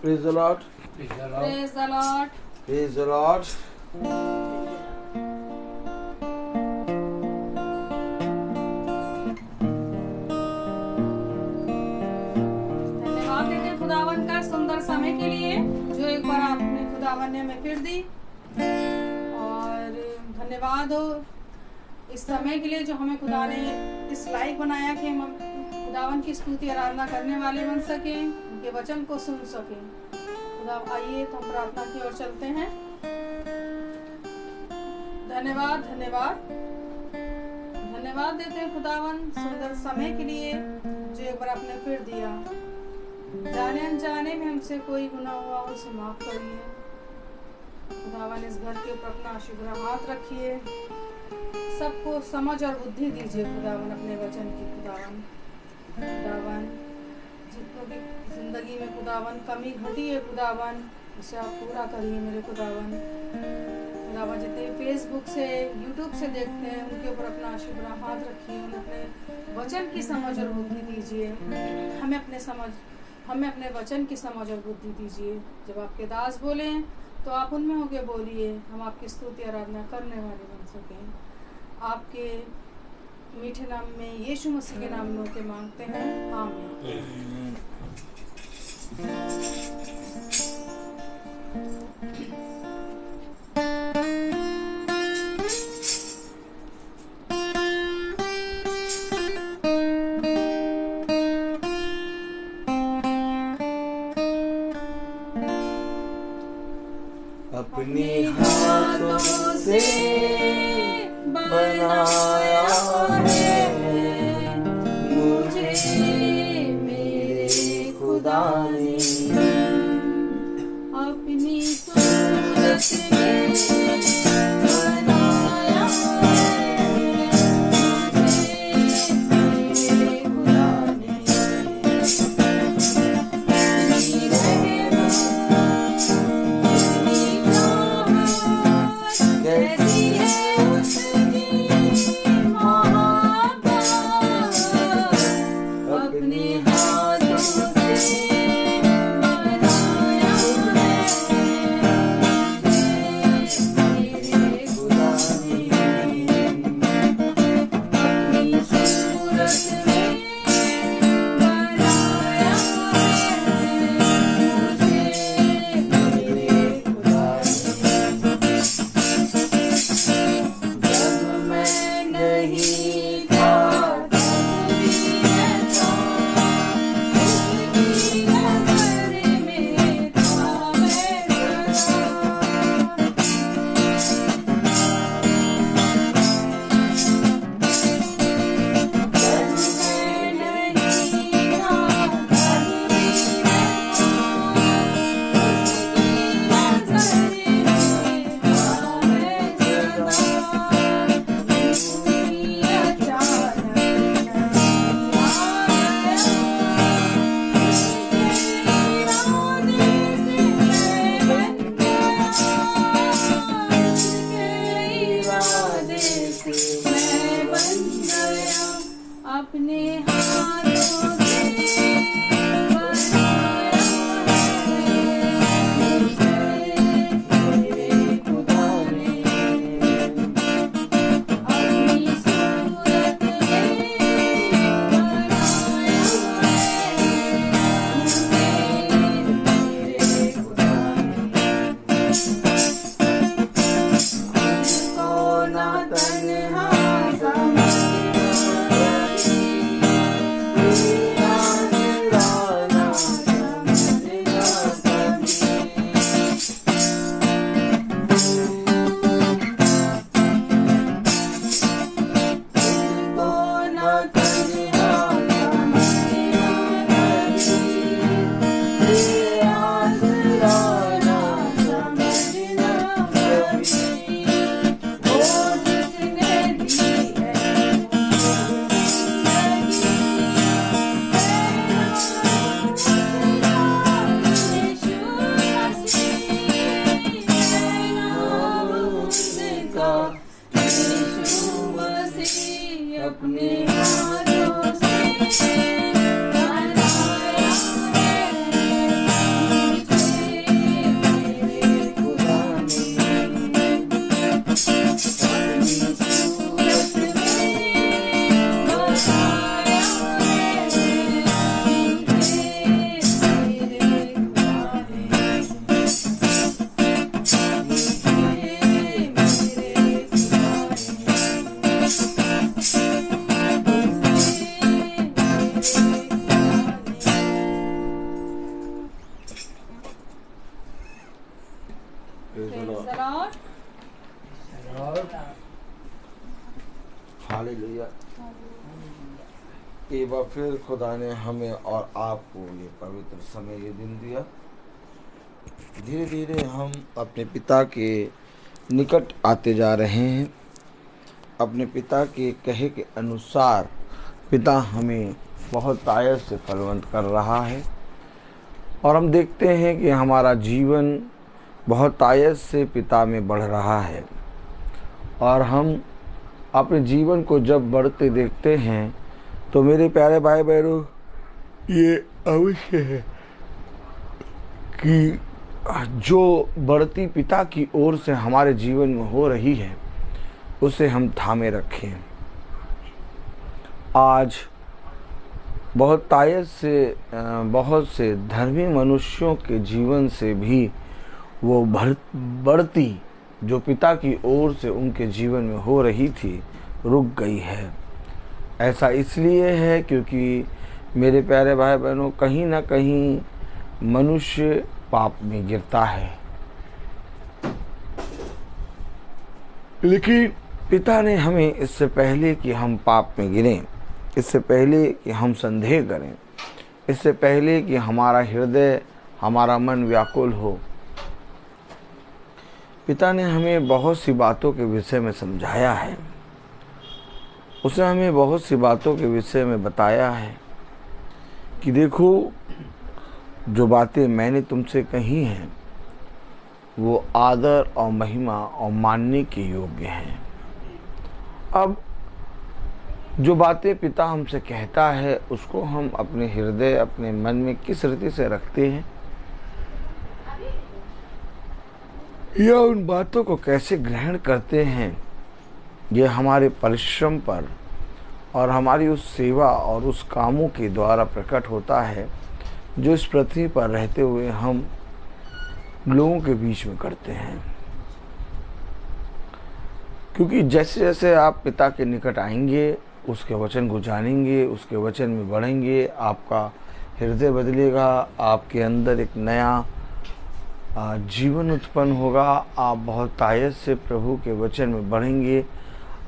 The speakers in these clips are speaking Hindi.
Praise the Lord. Praise the Lord. Praise the Lord. धन्यवाद देते हैं खुदावन का सुंदर समय के लिए जो एक बार आपने खुदावन ने हमें फिर दी, और धन्यवाद हो इस समय के लिए जो हमें खुदा ने इस लायक बनाया कि हम खुदावन की स्तुति आराधना करने वाले बन सके, उनके वचन को सुन सके। खुदा आइए तो हम प्रार्थना की ओर चलते हैं। धन्यवाद धन्यवाद धन्यवाद देते हैं खुदावन सुंदर समय के लिए जो एक बार आपने फिर दिया। जाने अनजाने में हमसे कोई गुनाह हुआ उसे माफ करिए। खुदावन इस घर के ऊपर अपना शुक्र हाथ रखिए, सबको समझ और बुद्धि दीजिए खुदावन अपने वचन की। खुदावन जितनों की जिंदगी में खुदावन कमी घटी है खुदावन उसे आप पूरा करिए मेरे खुदावन। जितने फेसबुक से यूट्यूब से देखते हैं उनके ऊपर अपना आशीर्वाद हाथ रखिए, उन्हें अपने वचन की समझ और बुद्धि दीजिए। हमें अपने वचन की समझ और बुद्धि दीजिए। जब आपके दास बोले तो आप उनमें होके बोलिए, हम आपकी स्तुति आराधना करने वाले बन सकें। आपके मीठे नाम में यीशु मसीह के नाम में होके मांगते हैं, आमीन। अपने हाथों से बनाया है मुझे मेरे खुदा ने, अपनी सूरत में बनाया है मुझे मेरे खुदा ने। कैसी है उसकी मोहब्बत, अपने हाथों से बनाया है लॉर्ड। हालेलुया। एक बार फिर खुदा ने हमें और आपको ये पवित्र समय, ये दिन दिया। धीरे धीरे हम अपने पिता के निकट आते जा रहे हैं। अपने पिता के कहे के अनुसार पिता हमें बहुत तायत से फलवंत कर रहा है और हम देखते हैं कि हमारा जीवन बहुत तायत से पिता में बढ़ रहा है। और हम अपने जीवन को जब बढ़ते देखते हैं तो मेरे प्यारे भाई बहनों, ये अवश्य है कि जो बढ़ती पिता की ओर से हमारे जीवन में हो रही है उसे हम थामे रखें। आज बहुत तायत से बहुत से धर्मी मनुष्यों के जीवन से भी वो बढ़ती जो पिता की ओर से उनके जीवन में हो रही थी रुक गई है। ऐसा इसलिए है क्योंकि मेरे प्यारे भाई बहनों, कहीं ना कहीं मनुष्य पाप में गिरता है, लेकिन पिता ने हमें इससे पहले कि हम पाप में गिरें, इससे पहले कि हम संदेह करें, इससे पहले कि हमारा हृदय, हमारा मन व्याकुल हो, पिता ने हमें बहुत सी बातों के विषय में समझाया है। उसने हमें बहुत सी बातों के विषय में बताया है कि देखो, जो बातें मैंने तुमसे कही हैं वो आदर और महिमा और मानने के योग्य हैं। अब जो बातें पिता हमसे कहता है उसको हम अपने हृदय, अपने मन में किस रीति से रखते हैं या उन बातों को कैसे ग्रहण करते हैं, ये हमारे परिश्रम पर और हमारी उस सेवा और उस कामों के द्वारा प्रकट होता है जो इस पृथ्वी पर रहते हुए हम लोगों के बीच में करते हैं। क्योंकि जैसे जैसे आप पिता के निकट आएंगे, उसके वचन को जानेंगे, उसके वचन में बढ़ेंगे, आपका हृदय बदलेगा, आपके अंदर एक नया जीवन उत्पन्न होगा। आप बहुत तायत से प्रभु के वचन में बढ़ेंगे।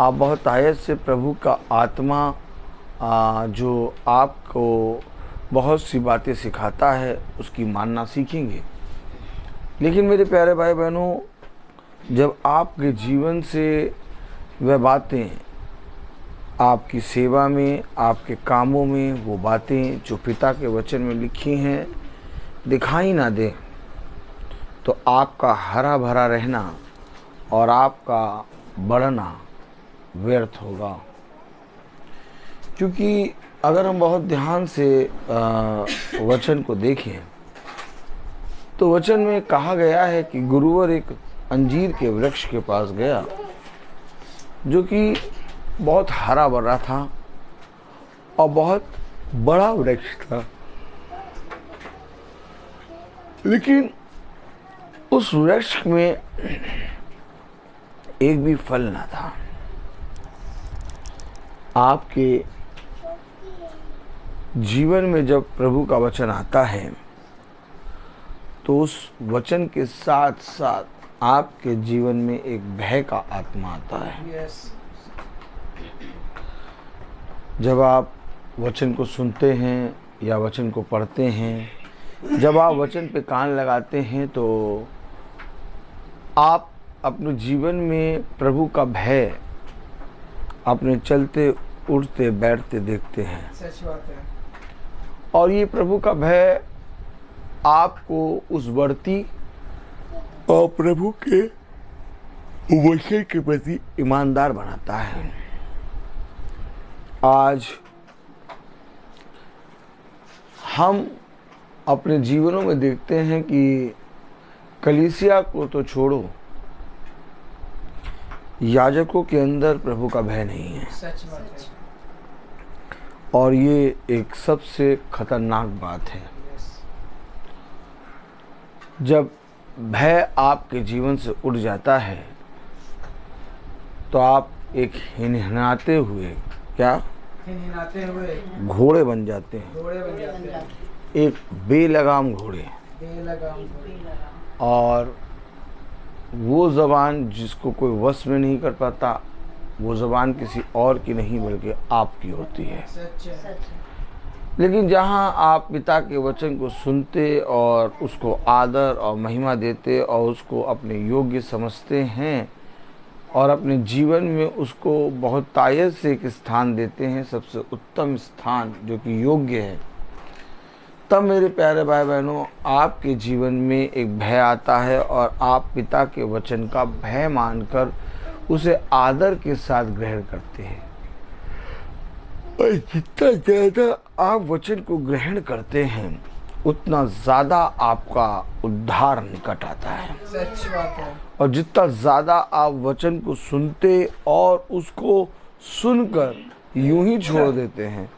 आप बहुत तायत से प्रभु का आत्मा जो आपको बहुत सी बातें सिखाता है उसकी मानना सीखेंगे। लेकिन मेरे प्यारे भाई बहनों, जब आपके जीवन से वह बातें आपकी सेवा में, आपके कामों में, वो बातें जो पिता के वचन में लिखी हैं दिखाई ना दे, तो आपका हरा भरा रहना और आपका बढ़ना व्यर्थ होगा। क्योंकि अगर हम बहुत ध्यान से वचन को देखें तो वचन में कहा गया है कि गुरुवर एक अंजीर के वृक्ष के पास गया जो कि बहुत हरा भरा था और बहुत बड़ा वृक्ष था, लेकिन उस वृक्ष में एक भी फल ना था। आपके जीवन में जब प्रभु का वचन आता है तो उस वचन के साथ साथ आपके जीवन में एक भय का आत्मा आता है। जब आप वचन को सुनते हैं या वचन को पढ़ते हैं, जब आप वचन पे कान लगाते हैं तो आप अपने जीवन में प्रभु का भय अपने चलते उठते बैठते देखते हैं। सच बात है। और ये प्रभु का भय आपको उस बढ़ती और प्रभु के वचन के प्रति ईमानदार बनाता है। आज हम अपने जीवनों में देखते हैं कि कलीसिया को तो छोड़ो, याजकों के अंदर प्रभु का भय नहीं है। सच बात है। और ये एक सबसे खतरनाक बात है। जब भय आपके जीवन से उड़ जाता है तो आप एक हिनहिनाते हुए हिनहिनाते हुए घोड़े बन जाते हैं, घोड़े बन जाते हैं। एक बेलगाम घोड़े। बेलगाम घोड़े। और वो ज़बान जिसको कोई वश में नहीं कर पाता, वो ज़बान किसी और की नहीं बल्कि आपकी होती है। सच है। लेकिन जहाँ आप पिता के वचन को सुनते और उसको आदर और महिमा देते और उसको अपने योग्य समझते हैं और अपने जीवन में उसको बहुत तायत से एक स्थान देते हैं, सबसे उत्तम स्थान जो कि योग्य है, तब मेरे प्यारे भाई बहनों आपके जीवन में एक भय आता है और आप पिता के वचन का भय मानकर उसे आदर के साथ ग्रहण करते हैं। और जितना ज़्यादा आप वचन को ग्रहण करते हैं उतना ज़्यादा आपका उद्धार निकट आता है। सच बात है। और जितना ज़्यादा आप वचन को सुनते और उसको सुनकर यूं ही छोड़ देते हैं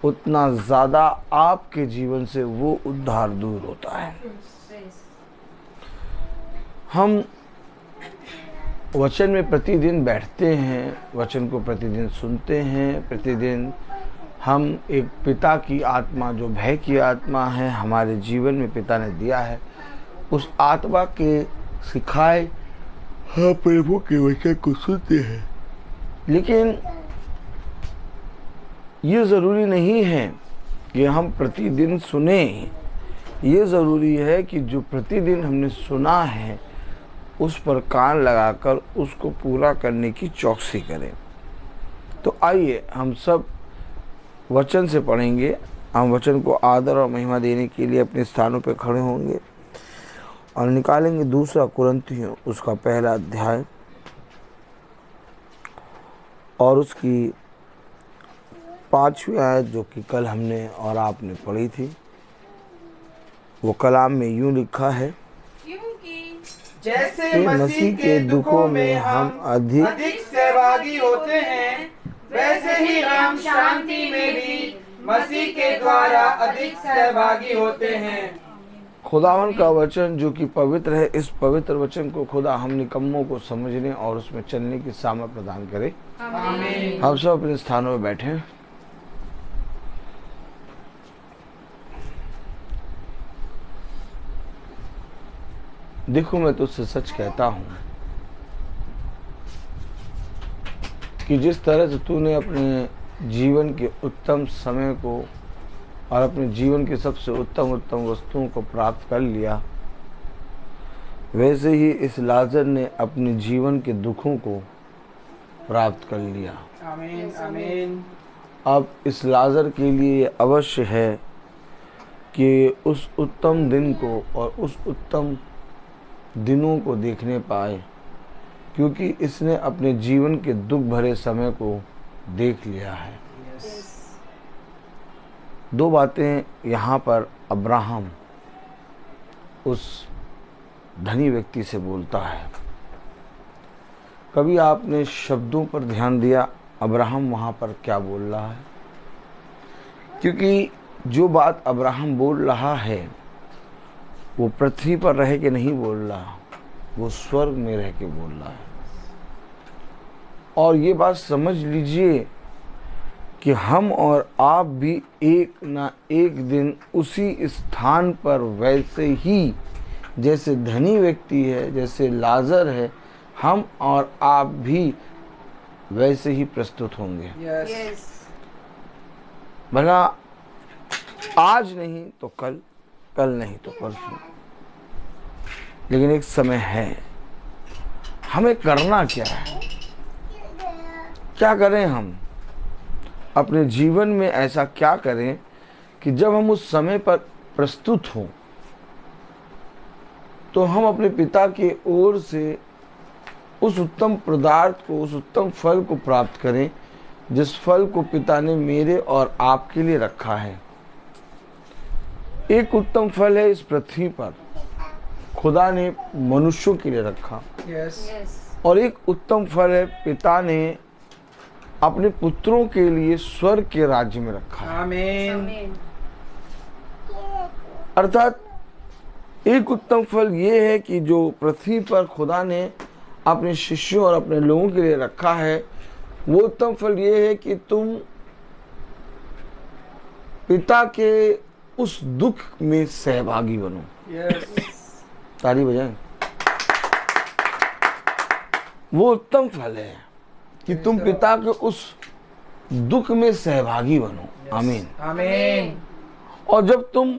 उतना ज़्यादा आपके जीवन से वो उद्धार दूर होता है। हम वचन में प्रतिदिन बैठते हैं, वचन को प्रतिदिन सुनते हैं, प्रतिदिन हम एक पिता की आत्मा जो भय की आत्मा है हमारे जीवन में पिता ने दिया है, उस आत्मा के सिखाए हम प्रभु के वचन को सुनते हैं। लेकिन ये ज़रूरी नहीं है कि हम प्रतिदिन सुने, ये ज़रूरी है कि जो प्रतिदिन हमने सुना है उस पर कान लगाकर उसको पूरा करने की चौकसी करें। तो आइए हम सब वचन से पढ़ेंगे। हम वचन को आदर और महिमा देने के लिए अपने स्थानों पर खड़े होंगे और निकालेंगे 2 कुरिन्थियों उसका 1 अध्याय और उसकी 5वीं आयत जो कि कल हमने और आपने पढ़ी थी। वो कलाम में यूं लिखा है, क्योंकि जैसे मसीह के दुखों में हम अधिक सहभागी होते हैं, वैसे ही हम शांति में भी मसीह के द्वारा अधिक सहभागी होते हैं। खुदावन का वचन जो कि पवित्र है, इस पवित्र वचन को खुदा हम निकम्मों को समझने और उसमें चलने की सामर्थ प्रदान करे। आमीन। हम सब अपने स्थानों में बैठे। देखो मैं तुझसे सच कहता हूं कि जिस तरह से तूने अपने जीवन के उत्तम समय को और अपने जीवन के सबसे उत्तम वस्तुओं को प्राप्त कर लिया, वैसे ही इस लाजर ने अपने जीवन के दुखों को प्राप्त कर लिया। आमीन। आमीन। अब इस लाजर के लिए ये अवश्य है कि उस उत्तम दिन को और उस उत्तम दिनों को देखने पाए, क्योंकि इसने अपने जीवन के दुख भरे समय को देख लिया है। दो बातें यहाँ पर अब्राहम उस धनी व्यक्ति से बोलता है। कभी आपने शब्दों पर ध्यान दिया अब्राहम वहाँ पर क्या बोल रहा है? क्योंकि जो बात अब्राहम बोल रहा है वो पृथ्वी पर रह के नहीं बोल रहा, वो स्वर्ग में रह के बोल रहा है। और ये बात समझ लीजिए कि हम और आप भी एक ना एक दिन उसी स्थान पर वैसे ही जैसे धनी व्यक्ति है, जैसे लाजर है, हम और आप भी वैसे ही प्रस्तुत होंगे। यस। भला आज नहीं तो कल, कल नहीं तो परसों, लेकिन एक समय है। हमें करना क्या है? क्या करें हम अपने जीवन में? ऐसा क्या करें कि जब हम उस समय पर प्रस्तुत हों तो हम अपने पिता के ओर से उस उत्तम पदार्थ को, उस उत्तम फल को प्राप्त करें जिस फल को पिता ने मेरे और आपके लिए रखा है। एक उत्तम फल है इस पृथ्वी पर खुदा ने मनुष्यों के लिए रखा, और एक उत्तम फल है पिता ने अपने पुत्रों के लिए स्वर्ग के राज्य में रखा है। आमीन। अर्थात एक उत्तम फल ये है कि जो पृथ्वी पर खुदा ने अपने शिष्यों और अपने लोगों के लिए रखा है, वो उत्तम फल ये है कि तुम पिता के उस दुख में सहभागी बनो। यस। ताली बजाएं। वो उत्तम फल है कि तुम पिता के उस दुख में सहभागी बनो। आमीन। आमीन। और जब तुम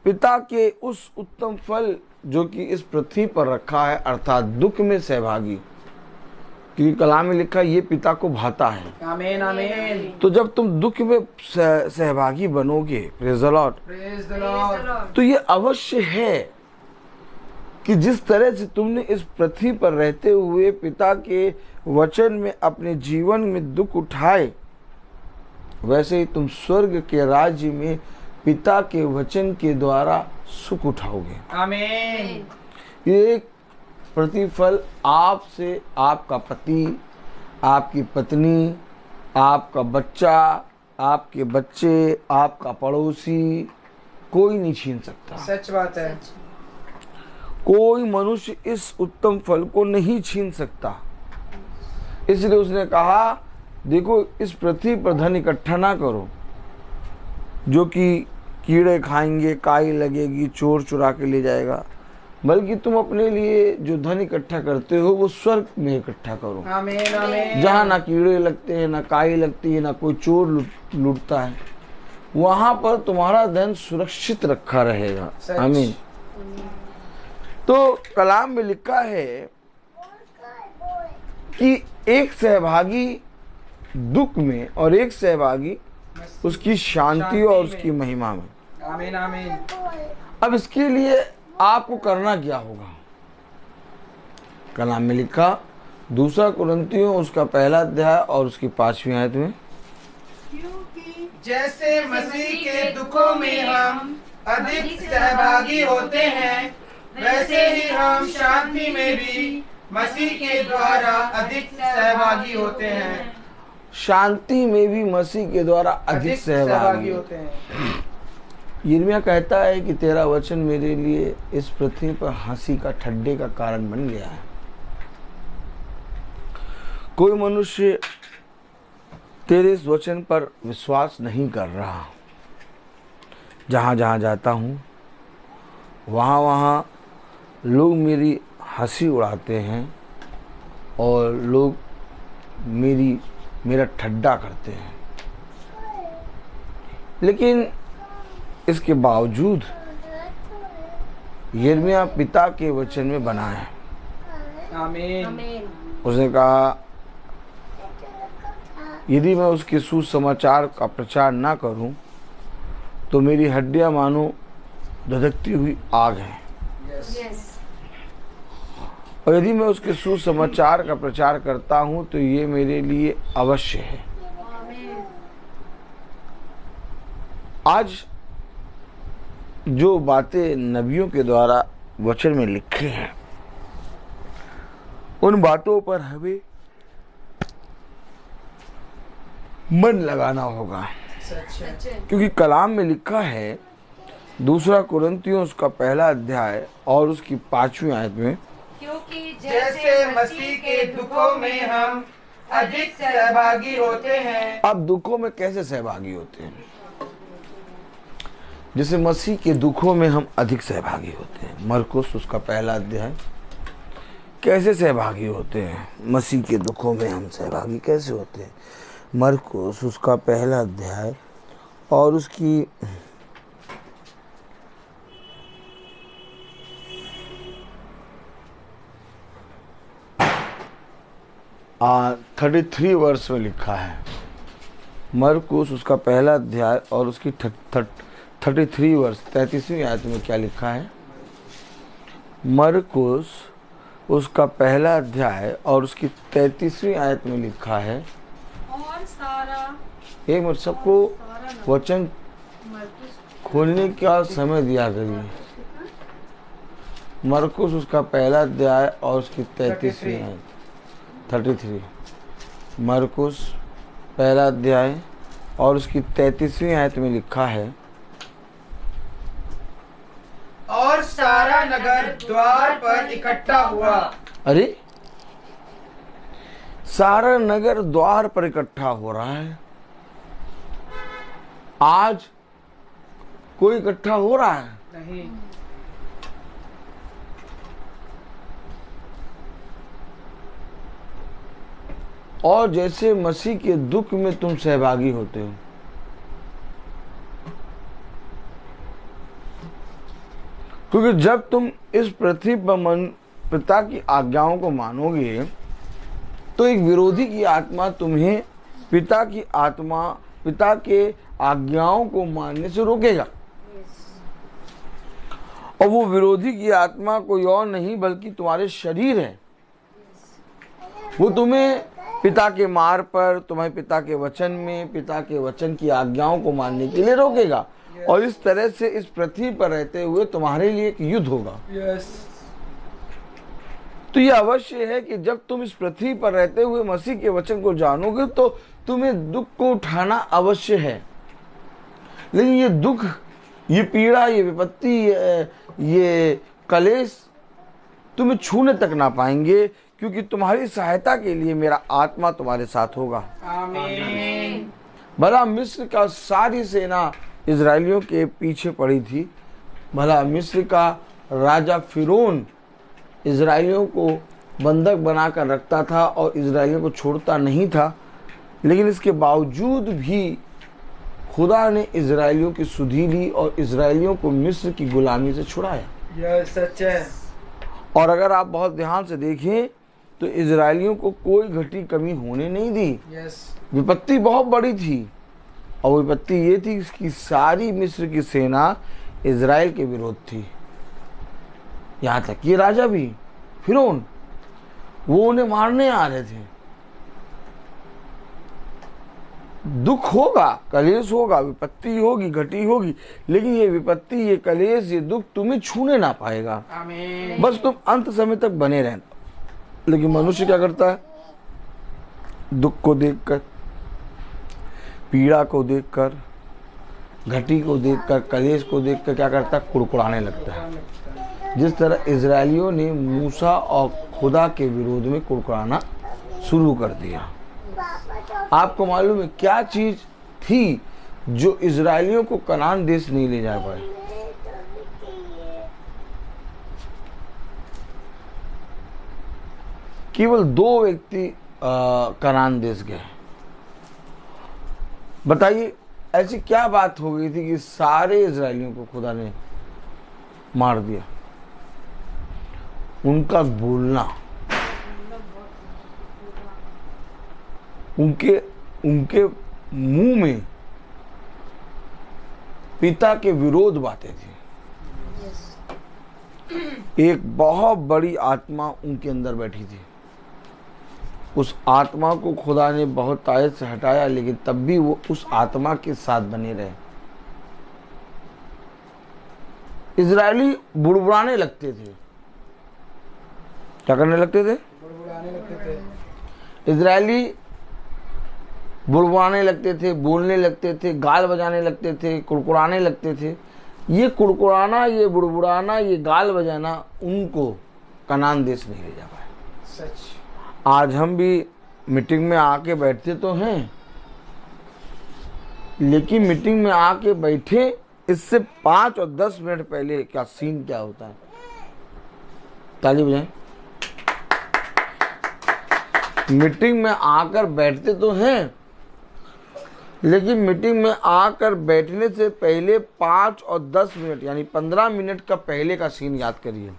पिता के उस उत्तम फल जो कि इस पृथ्वी पर रखा है अर्थात दुख में सहभागी, क्योंकि कलाम में लिखा है ये पिता को भाता है। आमीन। आमीन। तो जब तुम दुख में सहभागी बनोगे, praise the Lord, praise the Lord, तो ये अवश्य है कि जिस तरह से तुमने इस पृथ्वी पर रहते हुए पिता के वचन में अपने जीवन में दुख उठाए, वैसे ही तुम स्वर्ग के राज्य में पिता के वचन के द्वारा सुख उठाओगे। आमीन। ये प्रतिफल आपसे आपका पति, आपकी पत्नी, आपका बच्चा, आपके बच्चे, आपका पड़ोसी कोई नहीं छीन सकता। सच बात है। कोई मनुष्य इस उत्तम फल को नहीं छीन सकता। इसलिए उसने कहा देखो इस पृथ्वी पर धन इकट्ठा ना करो जो कि कीड़े खाएंगे, काई लगेगी, चोर चुरा के ले जाएगा, बल्कि तुम अपने लिए जो धन इकट्ठा करते हो वो स्वर्ग में इकट्ठा करो। आमीन। आमीन। जहाँ ना कीड़े लगते हैं, ना काई लगती है, ना कोई चोर लूटता है, वहां पर तुम्हारा धन सुरक्षित रखा रहेगा। आमीन। तो कलाम में लिखा है कि एक सहभागी दुख में और एक सहभागी उसकी शांति और उसकी महिमा में। आमीन। आमीन। अब इसके लिए आपको करना क्या होगा? कलाम में लिखा 2 कुरिन्थियों उसका 1 अध्याय और उसकी 5वीं आयत में, क्योंकि जैसे मसीह के दुखों में हम अधिक सहभागी होते हैं, वैसे ही हम शांति में भी मसीह के द्वारा अधिक सहभागी होते हैं। शांति में भी मसीह के द्वारा अधिक सहभागी होते हैं। यिर्मयाह कहता है कि तेरा वचन मेरे लिए इस पृथ्वी पर हंसी का ठड्डे का कारण बन गया है। कोई मनुष्य तेरे इस वचन पर विश्वास नहीं कर रहा। जहाँ जहाँ जाता हूँ वहाँ वहाँ लोग मेरी हंसी उड़ाते हैं और लोग मेरा ठड्डा करते हैं, लेकिन इसके बावजूद यिर्मयाह पिता के वचन में बना है। आमीन। उसने कहा यदि मैं उसके सुसमाचार का प्रचार ना करूं तो मेरी हड्डियां मानो धधकती हुई आग है, और यदि मैं उसके सुसमाचार का प्रचार करता हूं तो ये मेरे लिए अवश्य है। आज जो बातें नबियों के द्वारा वचन में लिखे हैं उन बातों पर हमें मन लगाना होगा, क्योंकि कलाम में लिखा है 2 कुरिन्थियों उसका 1 अध्याय और उसकी 5वीं आयत में, क्योंकि जैसे मसीह के दुखों में हम अधिक सहभागी होते हैं। अब दुखों में कैसे सहभागी होते हैं? जैसे मसीह के दुखों में हम अधिक सहभागी होते हैं। मरकुस उसका 1 अध्याय, कैसे सहभागी होते हैं? मसीह के दुखों में हम सहभागी कैसे होते हैं? मरकुस उसका 1 अध्याय और उसकी 33 वर्ष में लिखा है। मरकुस उसका 1 अध्याय और उसकी 33 वर्ष 33वीं आयत में क्या लिखा है? मरकुस उसका 1 अध्याय और उसकी 33वीं आयत में लिखा है, और सारा एक मिनट सबको वचन खोलने का समय दिया करिए। मरकुस उसका 1 अध्याय और उसकी 33वीं आयत 33। मरकुस 1 अध्याय और उसकी 33वीं आयत में लिखा है, और सारा नगर द्वार पर इकट्ठा हुआ। अरे सारा नगर द्वार पर इकट्ठा हो रहा है। आज कोई इकट्ठा हो रहा है? नहीं। और जैसे मसीह के दुख में तुम सहभागी होते हो। क्योंकि जब तुम इस पृथ्वी पर पिता की आज्ञाओं को मानोगे तो एक विरोधी की आत्मा तुम्हें पिता के आज्ञाओं को मानने से रोकेगा। और वो विरोधी की आत्मा कोई और नहीं बल्कि तुम्हारे शरीर है। वो तुम्हें पिता के मार्ग पर, तुम्हें पिता के वचन में, पिता के वचन की आज्ञाओं को मानने के लिए रोकेगा। और इस तरह से इस पृथ्वी पर रहते हुए तुम्हारे लिए एक युद्ध होगा। तो ये अवश्य है कि जब तुम इस पृथ्वी पर रहते हुए मसीह के वचन को जानोगे तो तुम्हें दुख को उठाना अवश्य है। लेकिन ये दुख, ये पीड़ा, ये विपत्ति, ये कलेश तुम्हें छूने तक ना पाएंगे, क्योंकि तुम्हारी सहायता के लिए मेरा आत्मा तुम्हारे साथ होगा। आमीन। भला मिस्र का सारी सेना इजरायलियों के पीछे पड़ी थी। भला मिस्र का राजा फिरौन इजरायलियों को बंधक बनाकर रखता था और इजरायलियों को छोड़ता नहीं था। लेकिन इसके बावजूद भी खुदा ने इजरायलियों की सुधि ली और इजरायलियों को मिस्र की गुलामी से छुड़ाया। यह सच है। और अगर आप बहुत ध्यान से देखें तो इजरायलियों को कोई घटी कमी होने नहीं दी। विपत्ति बहुत बड़ी थी और विपत्ति ये थी कि सारी मिस्र की सेना इजराइल के विरोध थी। यहाँ तक ये राजा भी फिरौन, वो उन्हें मारने आ रहे थे। दुख होगा, कलेश होगा, विपत्ति होगी, घटी होगी, लेकिन ये विपत्ति, ये कलेश, ये दुख तुम्हें छूने ना पाएगा। आमीन। बस तुम अंत समय तक बने रहना। लेकिन मनुष्य क्या करता है? दुख को देखकर, पीड़ा को देखकर, घटी को देखकर, कलेश को देखकर क्या करता है? कुड़कुड़ाने लगता है। जिस तरह इजरायलियों ने मूसा और खुदा के विरोध में कुड़कुड़ाना शुरू कर दिया। आपको मालूम है क्या चीज थी जो इजरायलियों को कनान देश नहीं ले जा पाए? केवल 2 व्यक्ति कनान देश गए। बताइए ऐसी क्या बात हो गई थी कि सारे इजरायलियों को खुदा ने मार दिया? उनका बोलना, उनके मुंह में पिता के विरोध बातें थी। एक बहुत बड़ी आत्मा उनके अंदर बैठी थी। उस आत्मा को खुदा ने बहुत तायत से हटाया, लेकिन तब भी वो उस आत्मा के साथ बने रहे। इजरायली बुड़बुड़ाने लगते थे। क्या करने लगते थे? बुड़बुड़ाने लगते थे। इजरायली बुड़बुड़ाने लगते थे, बोलने लगते थे, गाल बजाने लगते थे, कुड़कुड़ाने लगते थे। ये कुड़कुड़ाना, ये बुड़बुड़ाना, ये गाल बजाना उनको कनान देश नहीं ले जा पाए। सच। आज हम भी मीटिंग में आके बैठते तो हैं, लेकिन मीटिंग में आके बैठे इससे 5 और 10 मिनट पहले क्या सीन क्या होता है? ताली बजाएं। मीटिंग में आकर बैठते तो हैं, लेकिन मीटिंग में आकर बैठने से पहले 5 और 10 मिनट यानी 15 मिनट का पहले का सीन याद करिए।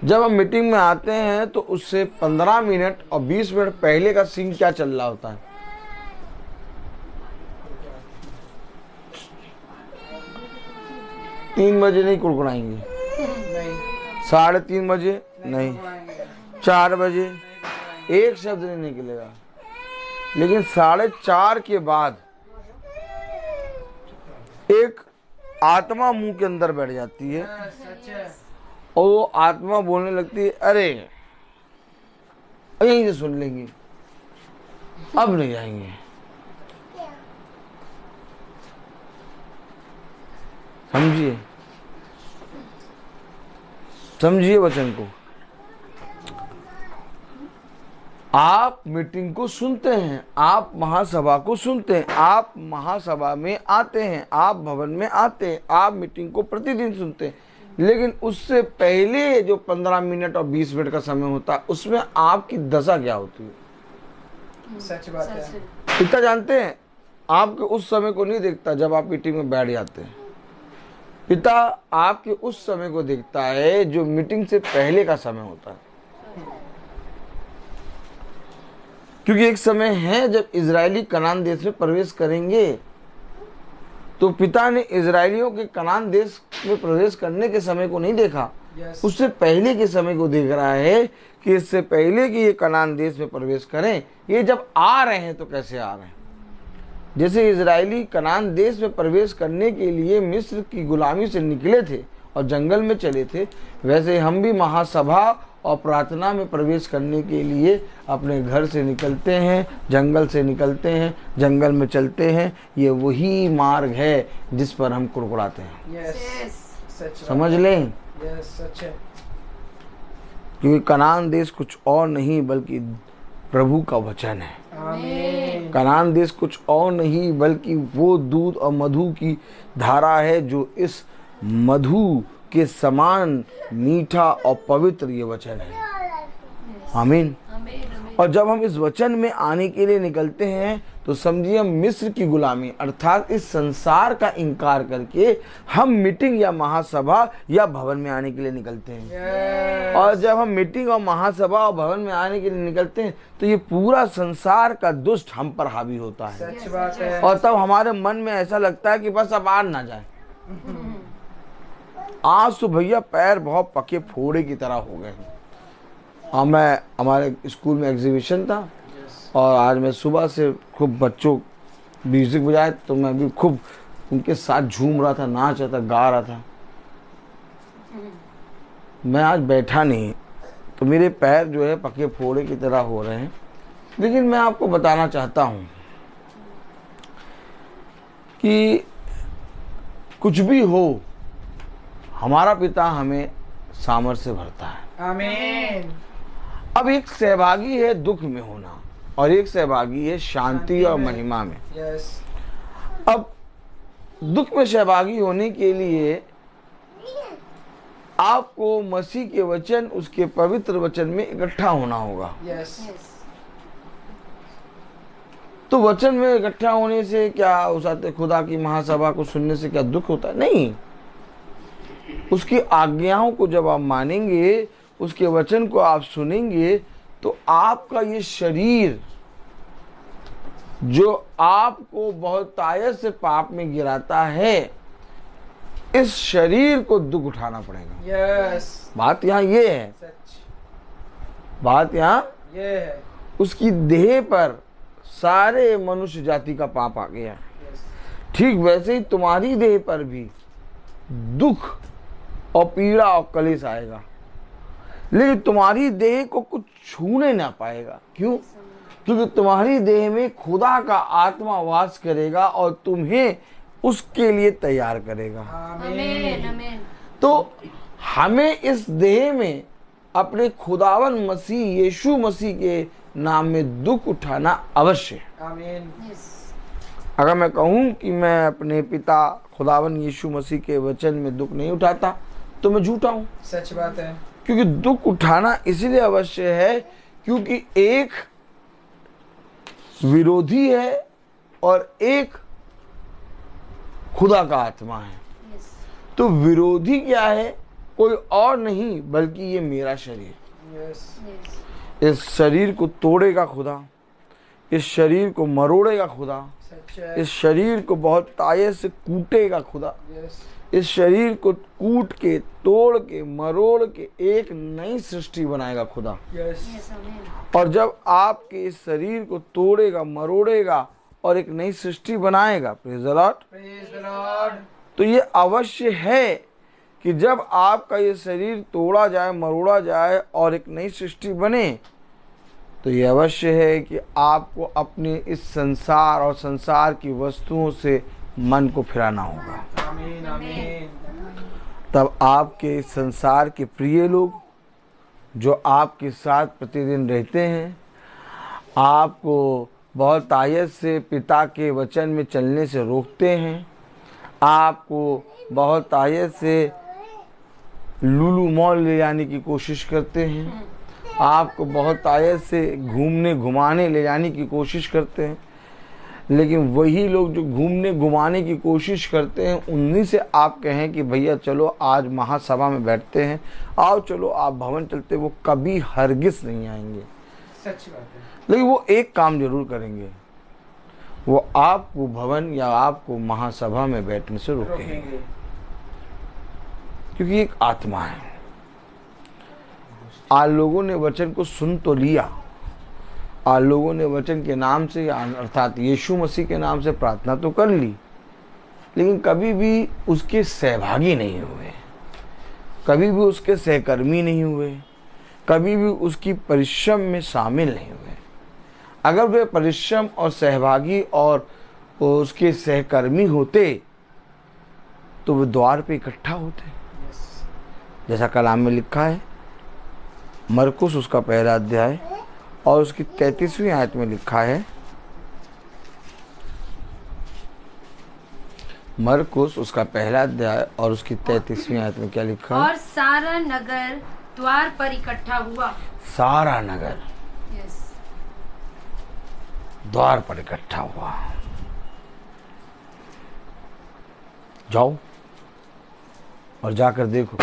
जब हम मीटिंग में आते हैं तो उससे 15 मिनट और 20 मिनट पहले का सीन क्या चल रहा होता है? तीन बजे नहीं कुड़कुड़ाएंगे, नहीं। 3:30 बजे नहीं, 4 बजे एक शब्द नहीं निकलेगा। लेकिन 4:30 के बाद एक आत्मा मुंह के अंदर बैठ जाती है सच है। और वो आत्मा बोलने लगती है, अरे यहीं से सुन लेंगे, अब नहीं जाएंगे। समझिए, समझिए वचन को। आप मीटिंग को सुनते हैं, आप महासभा को सुनते हैं, आप महासभा में आते हैं, आप भवन में आते हैं, आप मीटिंग को प्रतिदिन सुनते हैं, लेकिन उससे पहले जो 15 मिनट और 20 मिनट का समय होता है उसमें आपकी दशा क्या होती है? सच बात है। पिता जानते हैं आपके उस समय को नहीं देखता जब आप मीटिंग में बैठ जाते हैं। पिता आपके उस समय को देखता है जो मीटिंग से पहले का समय होता है। क्योंकि एक समय है जब इजरायली कनान देश में प्रवेश करेंगे, तो पिता ने इजरायलियों के कनान देश में प्रवेश करने के समय को नहीं देखा, उससे पहले के समय को देख रहा है कि इससे पहले कि ये कनान देश में प्रवेश करें, ये जब आ रहे हैं तो कैसे आ रहे हैं। जैसे इजरायली कनान देश में प्रवेश करने के लिए मिस्र की गुलामी से निकले थे और जंगल में चले थे, वैसे हम भी महासभा और प्रार्थना में प्रवेश करने के लिए अपने घर से निकलते हैं, जंगल से निकलते हैं, जंगल में चलते हैं। ये वही मार्ग है जिस पर हम कुड़कुड़ाते हैं। समझ लें, सच है। क्योंकि कनान देश कुछ और नहीं बल्कि प्रभु का वचन है। आमीन। कनान देश कुछ और नहीं बल्कि वो दूध और मधु की धारा है, जो इस मधु के समान मीठा और पवित्र ये वचन है। आमीन। और जब हम इस वचन में आने के लिए निकलते हैं तो समझिए हम मिस्र की गुलामी अर्थात इस संसार का इनकार करके हम मीटिंग या महासभा या भवन में आने के लिए निकलते हैं। और जब हम मीटिंग और महासभा और भवन में आने के लिए निकलते हैं तो ये पूरा संसार का दुष्ट हम पर हावी होता है। सच बात है। और तब हमारे मन में ऐसा लगता है कि बस अब आज ना जाए। आज तो भैया पैर बहुत पके फोड़े की तरह हो गए हैं। मैं हमारे स्कूल में एग्जीबिशन था और आज मैं सुबह से खूब बच्चों म्यूजिक बजाए तो मैं भी खूब उनके साथ झूम रहा था, नाच रहा था, गा रहा था। मैं आज बैठा नहीं तो मेरे पैर जो है पके फोड़े की तरह हो रहे हैं। लेकिन मैं आपको बताना चाहता हूँ कि कुछ भी हो, हमारा पिता हमें सामर्थ्य भरता है। आमीन। अब एक सहभागी है दुख में होना और एक सहभागी है शांति और महिमा में। यस। अब दुख में सहभागी होने के लिए आपको मसीह के वचन, उसके पवित्र वचन में इकट्ठा होना होगा। यस। तो वचन में इकट्ठा होने से क्या उसाते खुदा की महासभा को सुनने से क्या दुख होता है? नहीं। उसकी आज्ञाओं को जब आप मानेंगे, उसके वचन को आप सुनेंगे, तो आपका ये शरीर जो आपको बहुत तायत से पाप में गिराता है, इस शरीर को दुख उठाना पड़ेगा। यस। बात यहाँ ये है, सच बात यहाँ ये है। उसकी देह पर सारे मनुष्य जाति का पाप आ गया। यस। ठीक वैसे ही तुम्हारी देह पर भी दुख और पीड़ा और कलेश आएगा, लेकिन तुम्हारी देह को कुछ छूने ना पाएगा। क्यों? क्योंकि तुम्हारी देह में खुदा का आत्मा वास करेगा और तुम्हें उसके लिए तैयार करेगा। आमीन। तो हमें इस देह में अपने खुदावन मसीह यीशु मसीह के नाम में दुख उठाना अवश्य है। आमीन। अगर मैं कहूँ कि मैं अपने पिता खुदावन यीशु मसीह के वचन में दुख नहीं उठाता तो मैं झूठा हूँ। सच बात है। क्योंकि दुख उठाना इसलिए अवश्य है क्योंकि एक विरोधी है और एक खुदा का आत्मा है। तो विरोधी क्या है? कोई और नहीं बल्कि ये मेरा शरीर। यस। इस शरीर को तोड़ेगा खुदा, इस शरीर को मरोड़ेगा खुदा, सच है। इस शरीर को बहुत तायत से कूटेगा खुदा, यस। इस शरीर को कूट के, तोड़ के, मरोड़ के एक नई सृष्टि बनाएगा खुदा। यस। और जब आपके इस शरीर को तोड़ेगा, मरोड़ेगा और एक नई सृष्टि बनाएगा, praise the Lord, praise the Lord, तो ये अवश्य है कि जब आपका ये शरीर तोड़ा जाए, मरोड़ा जाए और एक नई सृष्टि बने, तो ये अवश्य है कि आपको अपने इस संसार और संसार की वस्तुओं से मन को फिराना होगा। आमीन। आमीन। तब आपके इस संसार के प्रिय लोग जो आपके साथ प्रतिदिन रहते हैं, आपको बहुत तायत से पिता के वचन में चलने से रोकते हैं, आपको बहुत तायत से लुलु मॉल ले जाने की कोशिश करते हैं, आपको बहुत आयत से घूमने घुमाने ले जाने की कोशिश करते हैं, लेकिन वही लोग जो घूमने घुमाने की कोशिश करते हैं उन्हीं से आप कहें कि भैया चलो आज महासभा में बैठते हैं, आओ चलो आप भवन चलते, वो कभी हरगिज नहीं आएंगे। सच बात है। लेकिन वो एक काम जरूर करेंगे, वो आपको भवन या आपको महासभा में बैठने से रोकेंगे, क्योंकि एक आत्मा है। आज लोगों ने वचन को सुन तो लिया, आज लोगों ने वचन के नाम से अर्थात यीशु मसीह के नाम से प्रार्थना तो कर ली, लेकिन कभी भी उसके सहभागी नहीं हुए, कभी भी उसके सहकर्मी नहीं हुए, कभी भी उसकी परिश्रम में शामिल नहीं हुए। अगर वे परिश्रम और सहभागी और उसके सहकर्मी होते तो वे द्वार पे इकट्ठा होते, जैसा कलाम में लिखा है। मरकुस उसका पहला अध्याय और उसकी 33वीं आयत में लिखा है, मरकुस उसका पहला अध्याय और उसकी 33वीं आयत में क्या लिखा है? और सारा नगर द्वार पर इकट्ठा हुआ। सारा नगर द्वार पर इकट्ठा हुआ। जाओ और जाकर देखो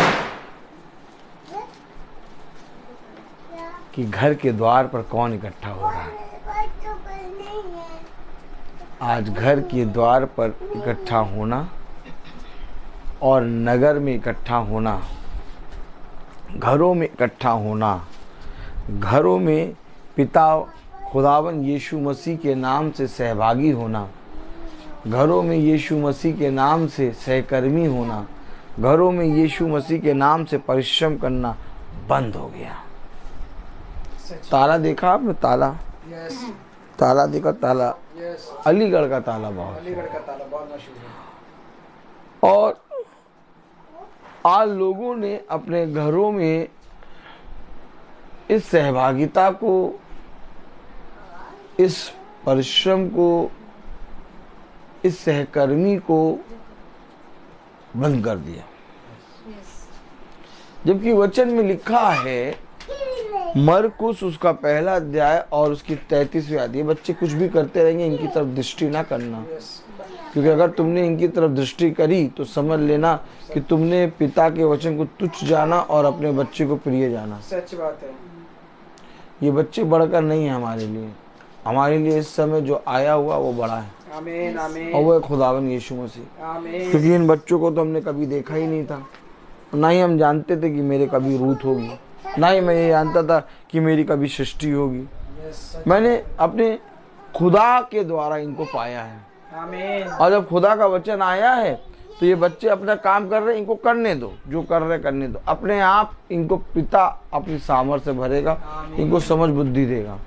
कि घर के द्वार पर कौन इकट्ठा हो रहा है। आज घर के द्वार पर इकट्ठा होना और नगर में इकट्ठा होना, घरों में इकट्ठा होना, घरों में पिता खुदावन यीशु मसीह के नाम से सहभागी होना, घरों में यीशु मसीह के नाम से सहकर्मी होना, घरों में यीशु मसीह के नाम से परिश्रम करना बंद हो गया। ताला देखा आपने? ताला, ताला देखा? ताला अलीगढ़ का ताला बहुत मशहूर है। और आज लोगों ने अपने घरों में इस सहभागिता को, इस परिश्रम को, इस सहकर्मी को बंद कर दिया, जबकि वचन में लिखा है मरकुस उसका पहला अध्याय और उसकी 33वीं आयत, ये बच्चे कुछ भी करते रहेंगे, इनकी तरफ दृष्टि ना करना, क्योंकि अगर तुमने इनकी तरफ दृष्टि करी तो समझ लेना कि तुमने पिता के वचन को तुच्छ जाना और अपने बच्चे को प्रिय जाना। सच बात है। ये बच्चे बढ़कर नहीं है हमारे लिए, हमारे लिए इस समय जो आया हुआ वो बड़ा है। आमीन आमीन। और वो है खुदावन यीशु मसीह। आमीन। क्योंकि इन बच्चों को तो हमने कभी देखा ही नहीं था, ना ही हम जानते थे कि मेरे कभी रूथ होगी, ना ही मैं ये जानता था कि मेरी कभी सृष्टि होगी। मैंने अपने खुदा के द्वारा इनको पाया है। आमीन। और जब खुदा का वचन आया है तो ये बच्चे अपना काम कर रहे हैं, इनको करने दो, जो कर रहे करने दो। अपने आप इनको पिता अपनी सामर्थ से भरेगा, इनको समझ बुद्धि देगा।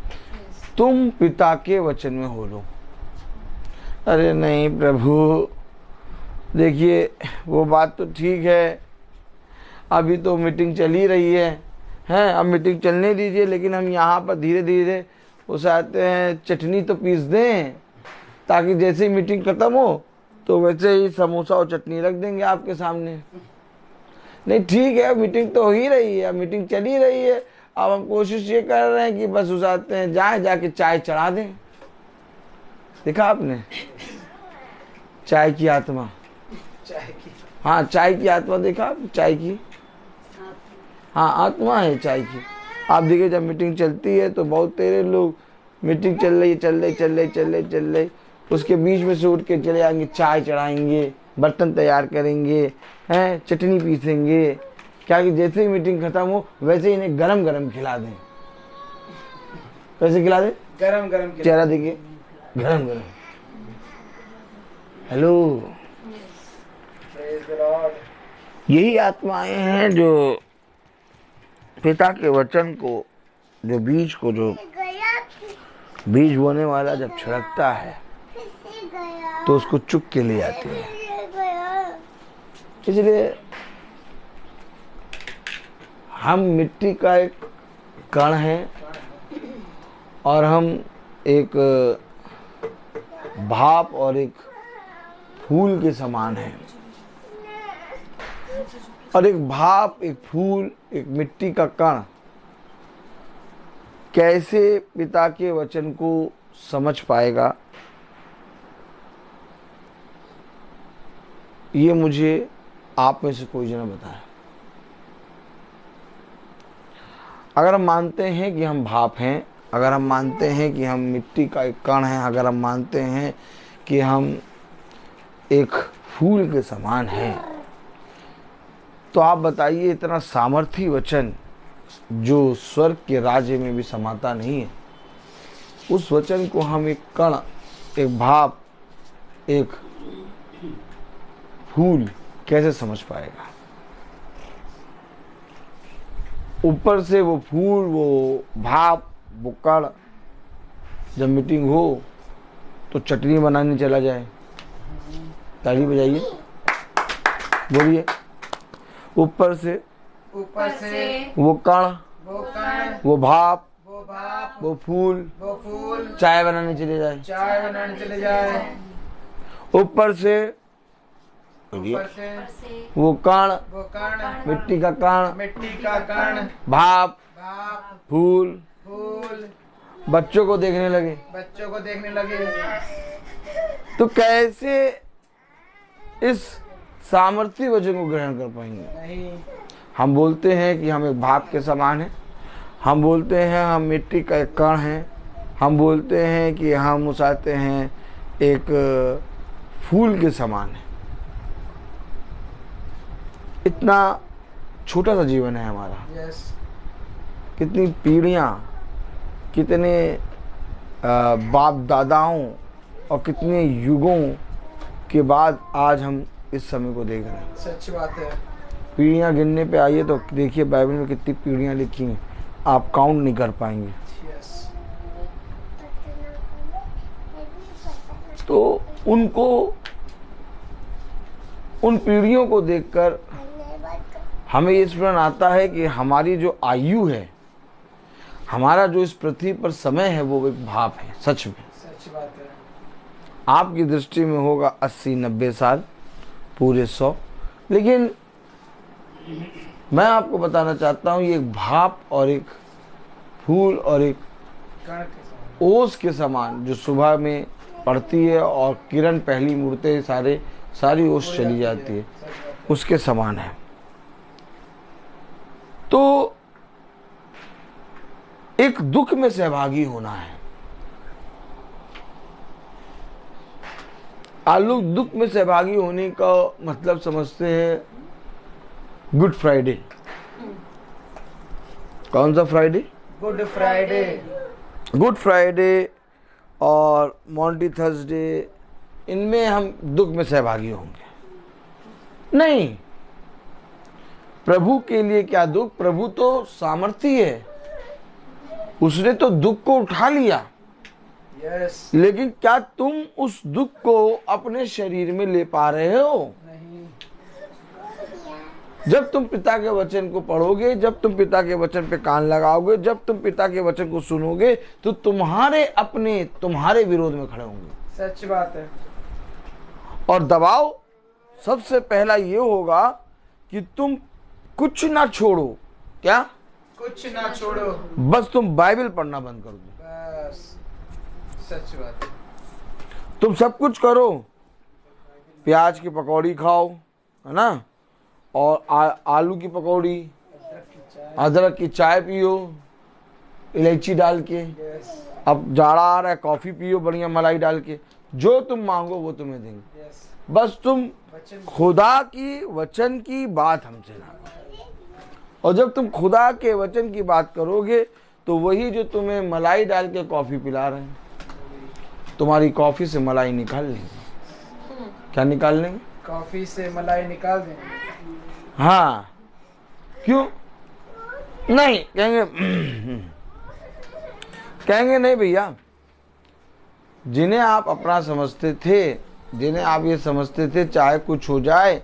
तुम पिता के वचन में हो लो। अरे नहीं प्रभु, देखिए वो बात तो ठीक है, अभी तो मीटिंग चल ही रही है, अब मीटिंग चलने दीजिए, लेकिन हम यहाँ पर धीरे धीरे उसे आते हैं चटनी तो पीस दें, ताकि जैसे ही मीटिंग खत्म हो तो वैसे ही समोसा और चटनी रख देंगे आपके सामने। नहीं ठीक है, मीटिंग तो हो ही रही है, मीटिंग चल ही रही है, अब हम कोशिश ये कर रहे हैं कि बस उसे आते हैं जाके चाय चढ़ा दें। देखा आपने चाय की आत्मा? हाँ, चाय की आत्मा देखा आप? चाय की, हाँ आत्मा है चाय की। आप देखिए जब मीटिंग चलती है तो बहुत तेरे लोग, मीटिंग चल रही, उसके बीच में से उठ के चले आएंगे, चाय चढ़ाएंगे, बर्तन तैयार करेंगे, चटनी पीसेंगे, क्या कि जैसे ही मीटिंग खत्म हो वैसे ही इन्हें गरम गरम खिला दें। कैसे खिला दें? गरम गरम। चेहरा देखिए, गरम गरम। हेलो, यही आत्माएं हैं जो पिता के वचन को, जो बीज को, जो बीज बोने वाला जब छिड़कता है तो उसको चुग के ले आती है। इसलिए हम मिट्टी का एक कण है और हम एक भाप और एक फूल के समान हैं। और एक भाप, एक फूल, एक मिट्टी का कण कैसे पिता के वचन को समझ पाएगा, ये मुझे आप में से कोई जना बताए। अगर हम मानते हैं कि हम भाप हैं, अगर हम मानते हैं कि हम मिट्टी का एक कण हैं, अगर हम मानते हैं कि हम एक फूल के समान हैं, तो आप बताइए इतना सामर्थी वचन जो स्वर्ग के राज्य में भी समाता नहीं है, उस वचन को हम एक कण, एक भाप, एक फूल कैसे समझ पाएगा। ऊपर से वो फूल, वो भाप, वो कण जब मीटिंग हो तो चटनी बनाने चला जाए। ताली बजाइए, बोलिए। ऊपर से वो कण, वो भाप, वो फूल चाय बनाने चले जाए। ऊपर से वो कण, मिट्टी का कण, भाप, फूल, बच्चों को देखने लगे। तो कैसे इस सामर्थ्य वचन को ग्रहण कर पाएंगे? नहीं। हम बोलते हैं कि हम एक भाप के समान हैं, हम बोलते हैं हम मिट्टी का एक कण हैं, हम बोलते हैं कि हम उसाते हैं एक फूल के समान हैं। इतना छोटा सा जीवन है हमारा। कितनी पीढ़ियां, कितने बाप दादाओं और कितने युगों के बाद आज हम इस समय को देख रहे हैं। सच बात है। पीढ़ियां गिनने पे आइए तो देखिए बाइबल में कितनी पीढ़ियां लिखी हैं, आप काउंट नहीं कर पाएंगे। तो उनको, उन पीढ़ियों को देखकर हमें ये स्मरण आता है कि हमारी जो आयु है, हमारा जो इस पृथ्वी पर समय है, वो एक भाप है। सच में सच बात है। आपकी दृष्टि में होगा 80-90 साल, पूरे 100, लेकिन मैं आपको बताना चाहता हूँ ये एक भाप और एक फूल और एक ओस के समान जो सुबह में पड़ती है और किरण पहली मुड़ते सारी ओस चली जाती है, उसके समान है। तो एक दुख में सहभागी होना है। आप लोग दुख में सहभागी होने का मतलब समझते हैं गुड फ्राइडे। कौन सा Friday? Good Friday. Good Friday और मॉन्टी थर्सडे, इनमें हम दुख में सहभागी होंगे। नहीं, प्रभु के लिए क्या दुख? प्रभु तो सामर्थी है, उसने तो दुख को उठा लिया। यस। लेकिन क्या तुम उस दुख को अपने शरीर में ले पा रहे हो? नहीं। जब तुम पिता के वचन को पढ़ोगे, जब तुम पिता के वचन पे कान लगाओगे, जब तुम पिता के वचन को सुनोगे, तो तुम्हारे विरोध में खड़े होंगे। सच बात है। और दबाव सबसे पहला ये होगा कि तुम कुछ ना छोड़ो। क्या? कुछ ना छोड़ो, बस तुम बाइबल पढ़ना बंद कर दो। बस। सच बात है। तुम सब कुछ करो, प्याज की पकौड़ी खाओ, है ना, और आलू की पकौड़ी, अदरक की चाय पियो इलायची डाल के। यस। अब जाड़ा आ रहा है, कॉफी पियो बढ़िया मलाई डाल के। जो तुम मांगो वो तुम्हें देंगे। यस। बस तुम खुदा की वचन की बात हमसे ना करो। और जब तुम खुदा के वचन की बात करोगे तो वही जो तुम्हें मलाई डाल के कॉफी पिला रहे हैं, तुम्हारी कॉफी से मलाई निकाल लेंगे। क्या निकाल लेंगे? कॉफी से मलाई निकाल देंगे। हाँ, क्यों नहीं कहेंगे? कहेंगे नहीं भैया, जिन्हें आप अपना समझते थे, जिन्हें आप ये समझते थे चाहे कुछ हो जाए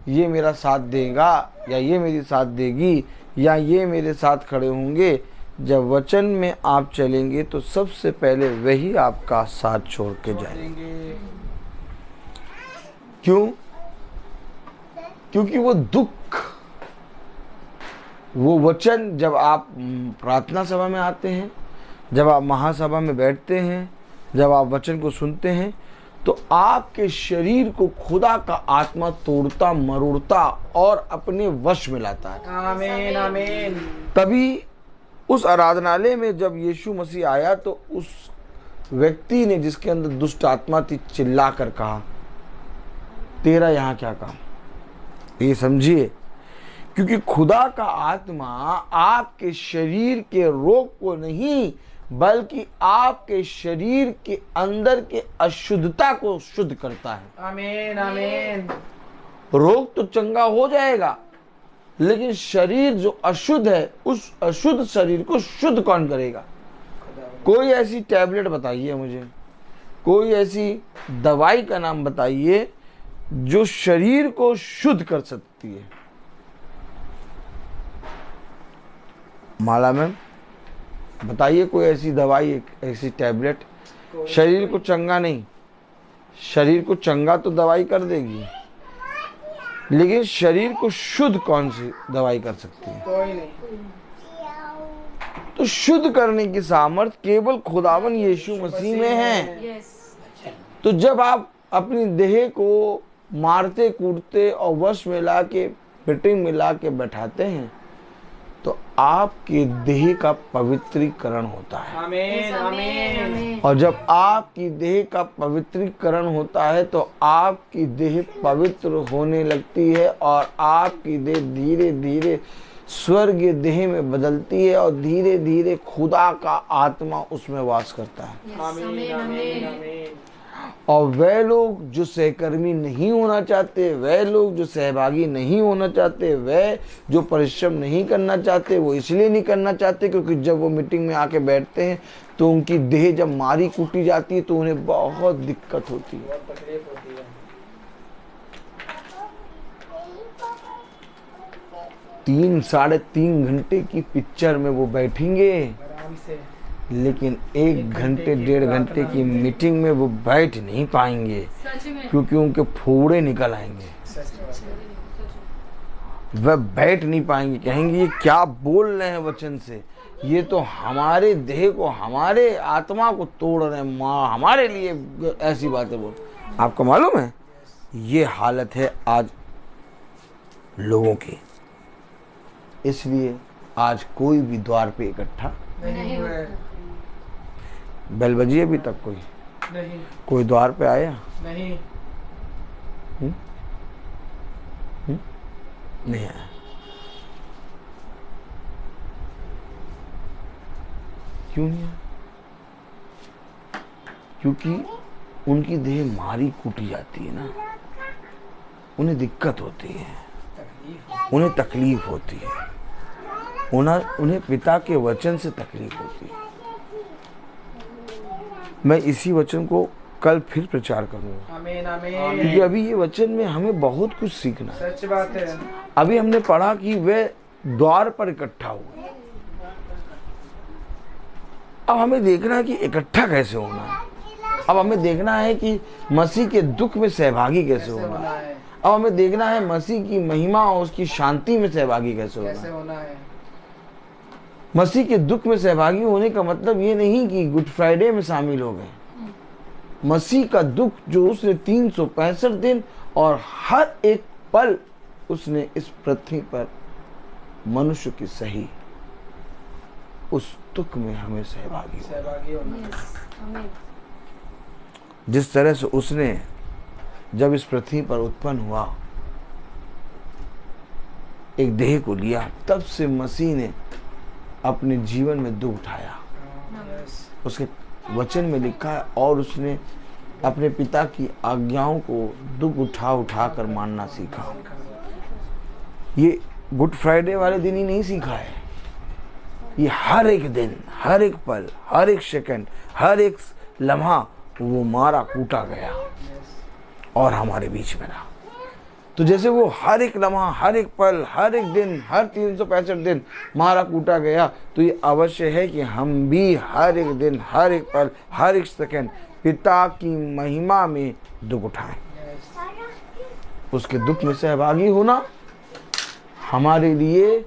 ये मेरा साथ देगा या ये मेरी साथ देगी या ये मेरे साथ खड़े होंगे, जब वचन में आप चलेंगे तो सबसे पहले वही आपका साथ छोड़ के जाएंगे। क्यों? क्योंकि वो दुख, वो वचन जब आप प्रार्थना सभा में आते हैं, जब आप महासभा में बैठते हैं, जब आप वचन को सुनते हैं, तो आपके शरीर को खुदा का आत्मा तोड़ता मरोड़ता और अपने वश में लाता है। आमीन आमीन। तभी उस आराधनालय में जब यीशु मसीह आया तो उस व्यक्ति ने, जिसके अंदर दुष्ट आत्मा थी, चिल्ला कर कहा, तेरा यहाँ क्या काम? ये समझिए, क्योंकि खुदा का आत्मा आपके शरीर के रोग को नहीं, बल्कि आपके शरीर के अंदर के अशुद्धता को शुद्ध करता है। आमीन आमीन। रोग तो चंगा हो जाएगा, लेकिन शरीर जो अशुद्ध है, उस अशुद्ध शरीर को शुद्ध कौन करेगा? कोई ऐसी टैबलेट बताइए मुझे, कोई ऐसी दवाई का नाम बताइए जो शरीर को शुद्ध कर सकती है। माला मैम बताइए, कोई ऐसी दवाई, एक ऐसी टैबलेट शरीर को चंगा नहीं, शरीर को चंगा तो दवाई कर देगी, लेकिन शरीर को शुद्ध कौन सी दवाई कर सकती है? कोई नहीं। तो शुद्ध करने की सामर्थ केवल खुदावन यीशु मसीह में है। तो जब आप अपनी देह को मारते कूटते और वश में ला के, मीटिंग में ला के बैठाते हैं, तो आपके देह का पवित्रीकरण होता है। आमीन आमीन। और जब आपकी देह का पवित्रीकरण होता है तो आपकी देह पवित्र होने लगती है और आपकी देह धीरे धीरे स्वर्गीय देह में बदलती है और धीरे धीरे खुदा का आत्मा उसमें वास करता है। आमीन आमीन आमीन। और वह लोग जो सहकर्मी नहीं होना चाहते, वह लोग जो सहभागी नहीं होना चाहते, वह जो परिश्रम नहीं करना चाहते, वो इसलिए नहीं करना चाहते क्योंकि जब वो मीटिंग में आके बैठते हैं तो उनकी देह जब मारी कूटी जाती है तो उन्हें बहुत दिक्कत होती है, बहुत तकलीफ होती है। 3 साढ़े 3 घंटे की पिक्चर में वो बैठेंगे, आराम से। लेकिन 1 घंटे 1.5 घंटे की मीटिंग में वो बैठ नहीं पाएंगे क्योंकि उनके फोड़े निकल आएंगे। वह बैठ नहीं पाएंगे, कहेंगे ये क्या बोल रहे हैं वचन से, ये तो हमारे देह को, हमारे आत्मा को तोड़ रहे हैं, माँ हमारे लिए ऐसी बातें बोल। आपको मालूम है ये हालत है आज लोगों की, इसलिए आज कोई भी द्वार पे इकट्ठा नहीं हुए। बेल बजी अभी तक नहीं कोई द्वार पे आया नहीं। नहीं आया। क्यों नहीं आया? क्योंकि उनकी देह मारी कूटी जाती है ना, उन्हें दिक्कत होती है, उन्हें तकलीफ होती है, उन्हें पिता के वचन से तकलीफ होती है। मैं इसी वचन को कल फिर प्रचार करूंगा, आमीन आमीन। क्योंकि अभी ये वचन में हमें बहुत कुछ सीखना है। सच बात है। अभी हमने पढ़ा कि वे द्वार पर इकट्ठा हुए, अब हमें देखना है कि इकट्ठा कैसे होना है। अब हमें देखना है कि मसीह के दुख में सहभागी कैसे होना है। अब हमें देखना है मसीह की महिमा और उसकी शांति में सहभागी कैसे होना है। मसीह के दुख में सहभागी होने का मतलब ये नहीं कि गुड फ्राइडे में शामिल हो गए। मसीह का दुख जो उसने 365 दिन और हर एक पल उसने इस पृथ्वी पर मनुष्य की सही, उस दुख में हमें सहभागी होना। जिस तरह से उसने जब इस पृथ्वी पर उत्पन्न हुआ, एक देह को लिया, तब से मसीह ने अपने जीवन में दुख उठाया। उसके वचन में लिखा है, और उसने अपने पिता की आज्ञाओं को दुख उठा उठा कर मानना सीखा। ये गुड फ्राइडे वाले दिन ही नहीं सीखा है, ये हर एक दिन, हर एक पल, हर एक सेकंड, हर एक लम्हा वो मारा कूटा गया और हमारे बीच में रहा। तो जैसे वो हर एक लम्हा, हर एक पल, हर एक दिन, हर 365 दिन मारा कूटा गया, तो ये अवश्य है कि हम भी हर एक दिन, हर एक पल, हर एक सेकंड पिता की महिमा में दुख उठाएं। उसके दुख में सहभागी होना हमारे लिए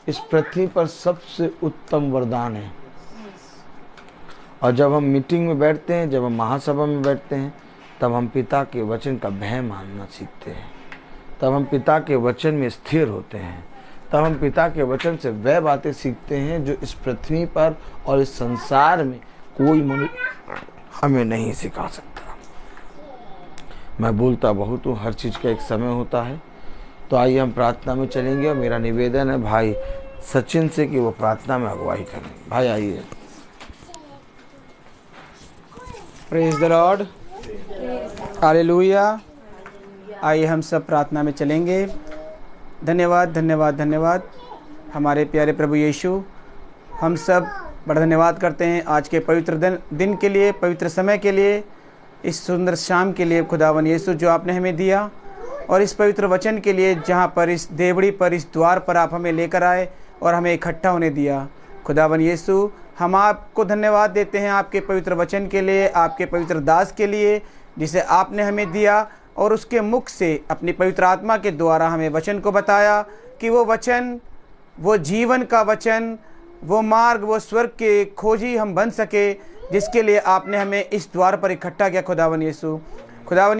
इस पृथ्वी पर सबसे उत्तम वरदान है। और जब हम मीटिंग में बैठते हैं, जब हम महासभा में बैठते हैं, तब हम पिता के वचन का भय मानना सीखते हैं, तब हम पिता के वचन में स्थिर होते हैं, तब हम पिता के वचन से वह बातें सीखते हैं जो इस पृथ्वी पर और इस संसार में कोई मनुष्य हमें नहीं सिखा सकता। मैं बोलता बहुत हूँ, हर चीज़ का एक समय होता है। तो आइए हम प्रार्थना में चलेंगे और मेरा निवेदन है भाई सचिन से कि वो प्रार्थना में अगुवाई करें। भाई आइए। Praise the Lord, hallelujah. आइए हम सब प्रार्थना में चलेंगे। धन्यवाद धन्यवाद धन्यवाद हमारे प्यारे प्रभु यीशु, हम सब बड़ा धन्यवाद करते हैं आज के पवित्र दिन के लिए, पवित्र समय के लिए, इस सुंदर शाम के लिए खुदावन यीशु जो आपने हमें दिया, और इस पवित्र वचन के लिए जहाँ पर इस देवड़ी पर, इस द्वार पर आप हमें लेकर आए और हमें इकट्ठा होने दिया। खुदावन यीशु, हम आपको धन्यवाद देते हैं आपके पवित्र वचन के लिए, आपके पवित्र दास के लिए जिसे आपने हमें दिया और उसके मुख से अपनी पवित्र आत्मा के द्वारा हमें वचन को बताया कि वो वचन, वो जीवन का वचन, वो मार्ग, वो स्वर्ग के खोजी हम बन सके, जिसके लिए आपने हमें इस द्वार पर इकट्ठा किया। खुदावन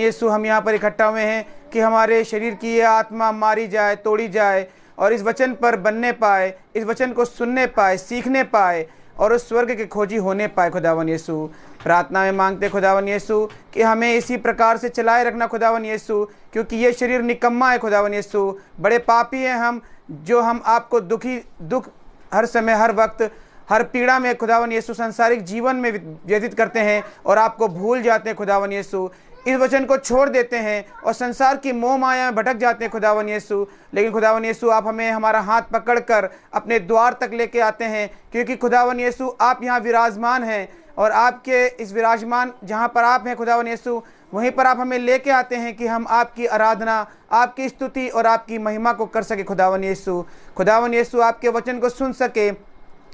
यीशु, हम यहाँ पर इकट्ठा हुए हैं कि हमारे शरीर की ये आत्मा मारी जाए, तोड़ी जाए और इस वचन पर बनने पाए, इस वचन को सुनने पाए, सीखने पाए और उस स्वर्ग के खोजी होने पाए। खुदावन यीशु, प्रार्थना में मांगते खुदावन यीशु कि हमें इसी प्रकार से चलाए रखना खुदावन यीशु, क्योंकि ये शरीर निकम्मा है खुदावन यीशु, बड़े पापी हैं हम, जो हम आपको दुख हर समय, हर वक्त, हर पीड़ा में खुदावन यीशु संसारिक जीवन में व्यतीत करते हैं और आपको भूल जाते हैं खुदावन यीशु, इस वचन को छोड़ देते हैं और संसार की मोह माया में भटक जाते हैं खुदावन यीशु। लेकिन खुदावन यीशु, आप हमें हमारा हाथ पकड़कर अपने द्वार तक लेके आते हैं, क्योंकि खुदावन यीशु आप यहाँ विराजमान हैं और आपके इस विराजमान जहाँ पर आप हैं खुदावन यीशु, वहीं पर आप हमें लेके आते हैं कि हम आपकी आराधना, आपकी स्तुति और आपकी महिमा को कर सके। खुदावन यीशु, आपके वचन को सुन सके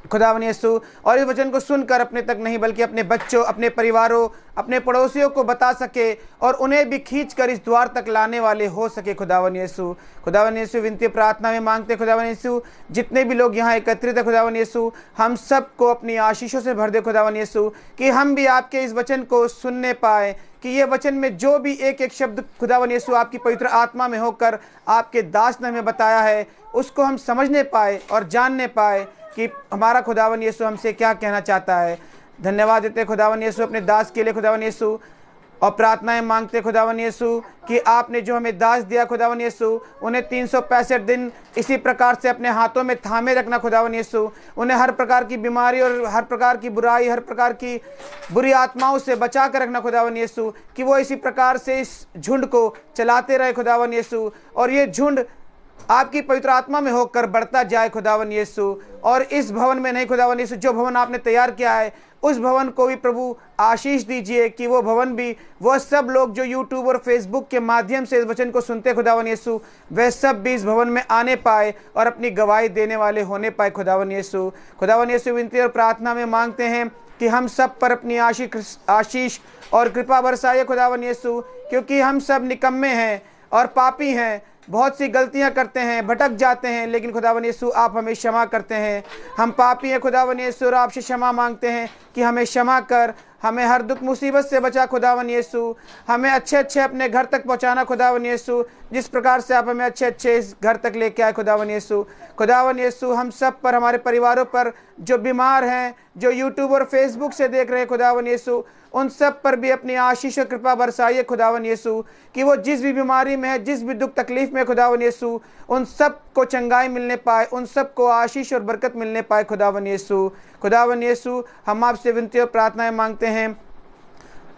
खुदावन यीशु, और इस वचन को सुनकर अपने तक नहीं बल्कि अपने बच्चों, अपने परिवारों, अपने पड़ोसियों को बता सके और उन्हें भी खींचकर इस द्वार तक लाने वाले हो सके। खुदावन यीशु, विनती प्रार्थना में मांगते खुदावन यीशु, जितने भी लोग यहाँ एकत्रित है खुदावन यीशु, हम सबको अपनी आशीषों से भर दे खुदावन यीशु, कि हम भी आपके इस वचन को सुनने पाए, कि ये वचन में जो भी एक एक शब्द खुदावन यीशु आपकी पवित्र आत्मा में होकर आपके दास ने हमें बताया है, उसको हम समझने पाए और जानने पाए कि हमारा खुदावन यीशु हमसे क्या कहना चाहता है। धन्यवाद देते खुदावन यीशु अपने दास के लिए खुदावन यीशु, और प्रार्थनाएं मांगते खुदावन यीशु कि आपने जो हमें दास दिया खुदावन यीशु, उन्हें 365 दिन इसी प्रकार से अपने हाथों में थामे रखना खुदावन यीशु, उन्हें हर प्रकार की बीमारी और हर प्रकार की बुराई, हर प्रकार की बुरी आत्माओं से बचा कर रखना खुदावन यीशु, कि वो इसी प्रकार से इस झुंड को चलाते रहे खुदावन यीशु, और ये झुंड आपकी पवित्र आत्मा में होकर बढ़ता जाए खुदावन यीशु। और इस भवन में नहीं खुदावन यीशु, जो भवन आपने तैयार किया है उस भवन को भी प्रभु आशीष दीजिए, कि वो भवन भी, वो सब लोग जो यूट्यूब और फेसबुक के माध्यम से इस वचन को सुनते खुदावन यीशु, वह सब भी इस भवन में आने पाए और अपनी गवाही देने वाले होने पाए खुदावन यीशु। विनती और प्रार्थना में मांगते हैं कि हम सब पर अपनी आशीष और कृपा बरसाइए खुदावन यीशु, क्योंकि हम सब निकम्मे हैं और पापी हैं, बहुत सी गलतियां करते हैं, भटक जाते हैं, लेकिन खुदावन यीशु आप हमें क्षमा करते हैं। हम पापी हैं खुदावन यीशु, और आपसे क्षमा मांगते हैं कि हमें क्षमा कर, हमें हर दुख मुसीबत से बचा खुदावन यीशु, हमें अच्छे अपने घर तक पहुंचाना खुदावन यीशु, जिस प्रकार से आप हमें अच्छे इस घर तक लेके आए खुदावन यीशु। हम सब पर, हमारे परिवारों पर जो बीमार हैं, जो यूट्यूब और फेसबुक से देख रहे हैं खुदावन यीशु, उन सब पर भी अपनी आशीष और कृपा बरसाइए खुदावन यीशु, कि वो जिस भी बीमारी में है, जिस भी दुख तकलीफ में खुदावन यीशु, उन सब को चंगाई मिलने पाए, उन सब को आशीष और बरकत मिलने पाए खुदावन यीशु। हम आपसे विनती और प्रार्थनाएं मांगते हैं,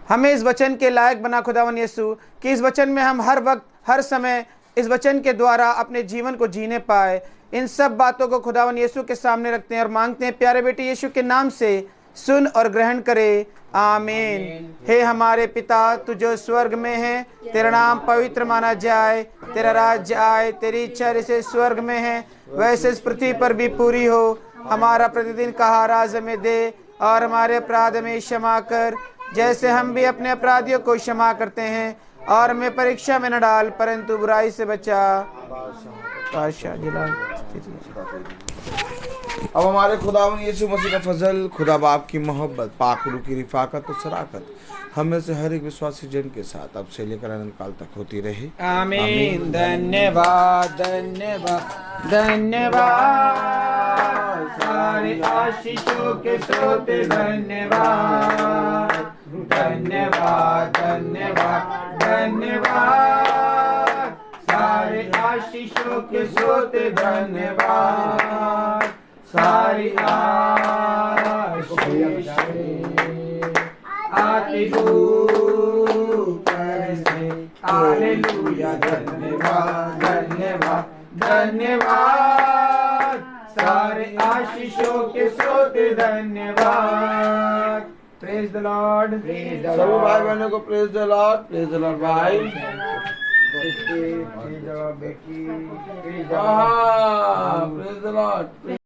हमें इस वचन के लायक बना खुदावन यीशु, कि इस वचन में हम हर वक्त, हर समय इस वचन के द्वारा अपने जीवन को जीने पाए। इन सब बातों को खुदावन यीशु के सामने रखते हैं और मांगते हैं प्यारे बेटे यीशु के नाम से, सुन और ग्रहण करे, आमीन। हे हमारे पिता, तू जो स्वर्ग में है, तेरा नाम पवित्र माना जाए, तेरा राज्य आए, तेरी इच्छा जैसे स्वर्ग में है वैसे इस पृथ्वी पर भी पूरी हो। हमारा प्रतिदिन का आहार आज हमें दे, और हमारे अपराध में क्षमा कर, जैसे हम भी अपने अपराधियों को क्षमा करते हैं, और हमें परीक्षा में न डाल, परंतु बुराई से बचा। बादशाह जिला। अब हमारे खुदावन यीशु मसीह का फजल, खुदा बाप की मोहब्बत, पाक रूह की रिफाकत और शराकत हम में से हर एक विश्वासी जन के साथ अब से लेकर अनंत काल तक होती रहे। आमीन। धन्यवाद धन्यवाद धन्यवाद, सारे आशीषों के स्रोत धन्यवाद धन्यवाद धन्यवाद धन्यवाद, सारे आशीषों के स्रोत धन्यवाद, सारी आशीष आती ऊपर से। हालेलुया। धन्यवाद धन्यवाद धन्यवाद, सारे आशीषों के स्रोत धन्यवाद। Praise the Lord. सभी भाई बहनों को praise the Lord, praise the Lord भाई। बेटी, प्रेज द लॉर्ड।